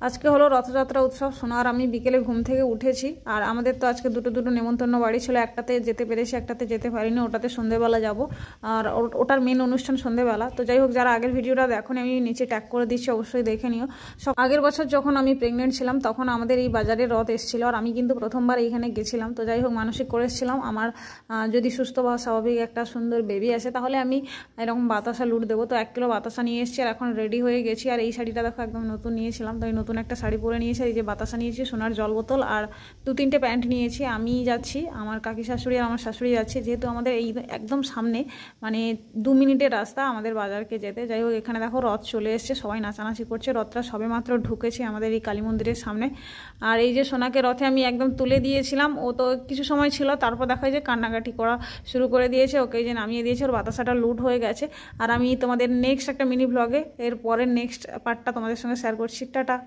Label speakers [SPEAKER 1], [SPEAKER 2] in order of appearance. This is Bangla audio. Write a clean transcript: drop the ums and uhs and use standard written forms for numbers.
[SPEAKER 1] আজকে হলো রথযাত্রা উৎসব। সোনার আমি বিকেলে ঘুম থেকে উঠেছি, আর আমাদের তো আজকে দুটো নেমন্তন্ন বাড়ি ছিল। একটাতে যেতে পেরেছি, একটাতে যেতে পারিনি। ওটাতে সন্ধেবেলা যাব, আর ওটার মেন অনুষ্ঠান সন্ধেবেলা। তো যাই হোক, যারা আগের ভিডিওটা দেখোনি আমি নিচে ট্যাগ করে দিচ্ছি, অবশ্যই দেখে নিও। আগের বছর যখন আমি প্রেগনেন্ট ছিলাম তখন আমাদের এই বাজারে রথ এসেছিলো, আর আমি কিন্তু প্রথমবার এইখানে গেছিলাম। তো যাই হোক, মানসিক করে এসেছিলাম আমার যদি সুস্থ বা স্বাভাবিক একটা সুন্দর বেবি আসে তাহলে আমি এরকম বাতাসা লুট দেবো। তো 1 কিলো বাতাসা নিয়ে এসেছি, আর এখন রেডি হয়ে গেছি। আর এই শাড়িটা দেখো একদম নতুন নিয়েছিলাম, তো এই নতুন একটা শাড়ি পরে নিয়েছি। এই যে বাতাসা নিয়েছি, সোনার জল বোতল, আর 2-3টে প্যান্ট নিয়েছি। আমি যাচ্ছি, আমার কাকি শাশুড়ি আর আমার শাশুড়ি যাচ্ছে, যেহেতু আমাদের এই একদম সামনে, মানে 2 মিনিটের রাস্তা আমাদের বাজারকে যেতে। যাই হোক, এখানে দেখো রথ চলে এসছে, সবাই নাচানাচি করছে। রথটা সবে মাত্র ঢুকেছে আমাদের এই কালী মন্দিরের সামনে। আর এই যে সোনাকে রথে আমি একদম তুলে দিয়েছিলাম, ও তো কিছু সময় ছিল, তারপর দেখা যায় যে কান্নাকাটি করা শুরু করে দিয়েছে। ওকে যে নামিয়ে দিয়েছে, ওর বাতাসাটা লুট হয়ে গেছে। আর আমি তোমাদের নেক্সট একটা মিনি ব্লগে এর পরের নেক্সট পার্টটা তোমাদের সঙ্গে শেয়ার করছি। টাটা।